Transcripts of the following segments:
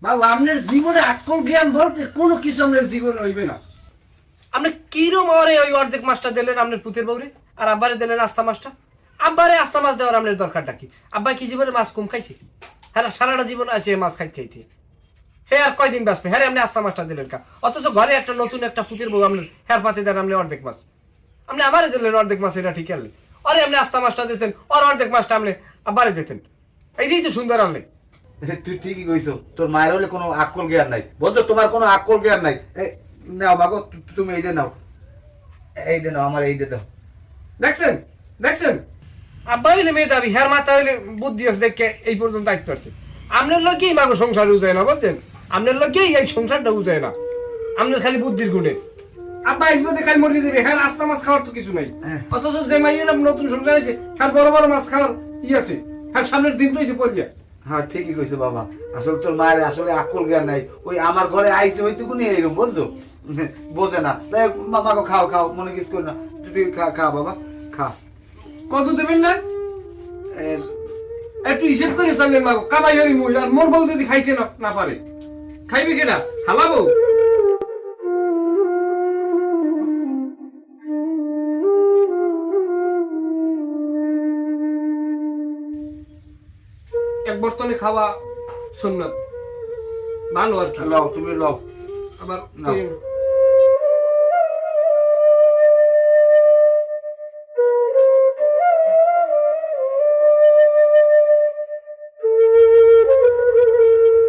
বাবা আপনার জীবনে আকল জ্ঞান বলতে কোনো কিছু আপনার জীবনে হইবে না। আপনি কিরম ওরে ওই অর্ধেক মাছটা দিলেন আপনার পুতের বউরে, আর আব্বারে দিলেন আস্তা মাছটা। আব্বারে আস্তা মাছ দেওয়ার আপনার দরকারটা কি? আব্বা কি জীবনে মাছ কম খাইছে? হ্যাঁ, সারাটা জীবন আছে মাছ খাইতে খাইতে। হ্যাঁ আর কয়দিন বাঁচবে? হ্যাঁ আপনি আস্তা মাছটা দিলেন কা? অথচ ঘরে একটা নতুন একটা পুতের বউ আপনার হ্যাঁ পাতে দেন আপনি অর্ধেক মাছ। আপনি আমারে দিলেন অর্ধেক মাছ, এটা ঠিক আছে। আরে আপনি আস্তা মাছটা দিতেন, আর অর্ধেক মাছটা আপনি আব্বারে দিতেন। এইটাই তো সুন্দর আপনি। তুই ঠিকই কইছো, তোর মায়ের হলে কোনো আকল জ্ঞান নাই, বলছো তোমার কোনো আকল জ্ঞান নাই। নাও মাগো, তুমি এইটা নাও, এইটা নাও, আমার এইটা দাও। দেখছেন দেখছেন, আব্বা হইলে মেয়ে দাবি, হ্যার মাথা হইলে বুদ্ধি আছে দেখে এই পর্যন্ত আইতে পারছে। আপনার লোকেই মাগো সংসার উজায় না, বুঝছেন? আপনার লোকেই এই সংসারটা উজায় না, আপনার খালি বুদ্ধির গুণে। আব্বা আসবে খালি মরে যাবে, হ্যাঁ আস্তা মাছ খাওয়ার তো কিছু নাই। অথচ যে মাইয়ে নতুন সংসার আছে, হ্যাঁ বড় বড় মাছ খাওয়ার ই আছে, হ্যাঁ সামনের দিন রয়েছে পড়িয়া। হ্যাঁ ঠিকই কইছো বাবা, আসলে তোর মায়ের আসলে আকল জ্ঞান নাই। ওই আমার ঘরে আইসে হইতেকু নিয়ে এরকম, বুঝছো? বোঝে না। মাগো খাও খাও, মনে কিছু করি না, তুই খা খা বাবা খা। কত দেবেন না? একটু হিসেব করে চলবেন মাগো, কামাই হরি মুই, আর মোর বউ যদি খাইতে না পারে, খাইবে কেনা? হালাবো। এক বর্তনে খাওয়া সুন্নাত, ভালো আর কি। লও তুমি লও আবার নাও।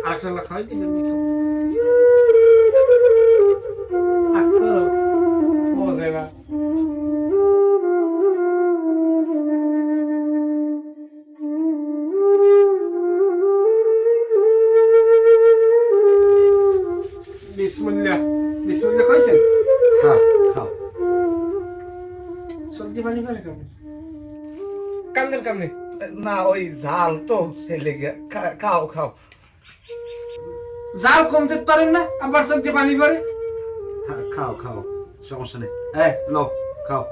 আরেকটা না খাওয়াই দিবেন বোঝে না। বিসমিল্লাহ বিসমিল্লাহ কইছেন? হ্যাঁ খাও। সবজি পানি করে কেমন কান্দের কামনে? না ওই ঝাল তো লেগে, খাও খাও। জাল কমতে পারেন না, আবার সবজি পানি করে। হ্যাঁ খাও খাও, সমস্যা নেই। হ্যাঁ লো খাও।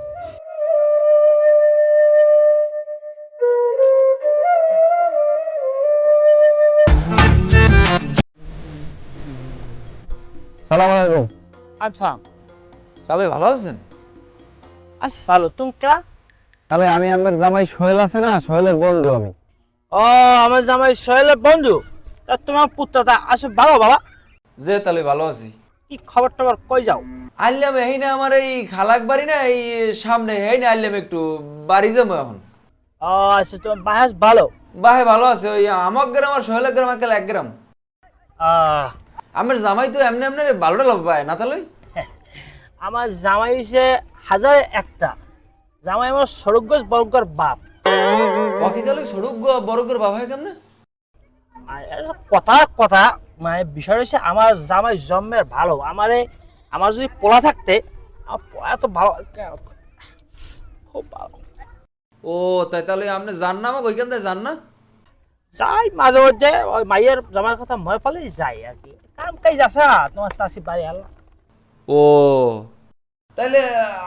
সালাম আলাইকুম। আচ্ছা তবে ভালো আছেন? আচ্ছা ভালো, তুমি কা? তবে আমি আমার জামাই সোহেল আছে না, সোহেলের বন্ধু আমি। ও আমার জামাই সোহেলের বন্ধু, তা তোমার পুত্রটা আসে ভালো বাবা? যে তাহলে ভালো আছি। কি খবর টবর কই যাও? আইলাম এই না আমার এই খালাক বাড়ি না এই সামনে, এই না আইলাম একটু বাড়ি যাবো এখন। ও আচ্ছা তোমার বাহাস ভালো? বাহে ভালো আছে, ওই আমার গ্রাম আর সোহেলের গ্রাম একাল এক গ্রাম। আহ, আমার জামাই তো এমনি এমনি ভালোটা লাভ পায় না তাহলে। আমার জামাই হচ্ছে হাজার একটা, জামাই আমার সরগজ বরগর বাপ। বাকি তাহলে সড়ক বড়গর বাবা হয় কেমনে? আর এটা কথা কথা, মানে বিষয় হচ্ছে আমার জামাই জন্মের ভালো। আমার যদি পোলা থাকতে, আমার পোলা এত ভালো, খুব ভালো। ও তাই তাহলে আপনি জান না আমাকে ওইখান থেকে যান না? যাই মাঝে মধ্যে, ওই মাইয়ের জামার কথা মনে পড়লেই যাই আর কি। কাম কাজ আছে তোমার চাষি বাড়ি আল্লাহ। ও তাইলে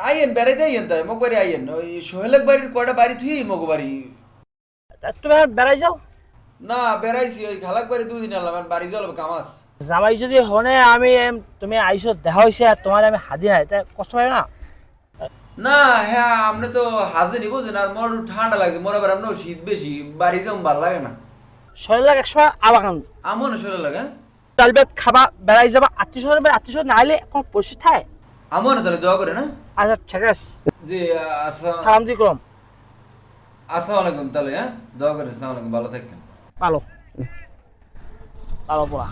আইয়েন বেড়াইতে আইয়েন, তাই মোক বাড়ি আইয়েন। ওই সোহেলেক বাড়ির কয়টা বাড়ি থুই মোক বাড়ি। তা তুমি আর বেড়াই যাও? না বেড়াইছি, ওই খালাক বাড়ি 2 দিন এলাম, বাড়ি যাওয়া কামাস। জামাই যদি হনে আমি তুমি আইসো দেখা হয়েছে আর তোমার আমি হাদি নাই, তাই কষ্ট হয় না? না হ্যাঁ আপনি তো হাজে নিব যে, আর মোর ঠান্ডা লাগছে, মোর আবার আপনার শীত বেশি, বাড়ি যাও ভাল লাগে না। শরীর লাগে একসময় আবাকান আমন শরীর লাগে। ডাল ভাত খাবা, বেড়াই যাবা, আত্মীয় না হলে এখন পরিস্থিতি থাকে। আমন তাহলে দোয়া করে না। আচ্ছা ঠিক আছে, জি খালাম দি করম। আসসালামু আলাইকুম, তাহলে হ্যাঁ দোয়া করেন। আসসালামু আলাইকুম, ভালো থাকেন। ভালো ভালো পড়া।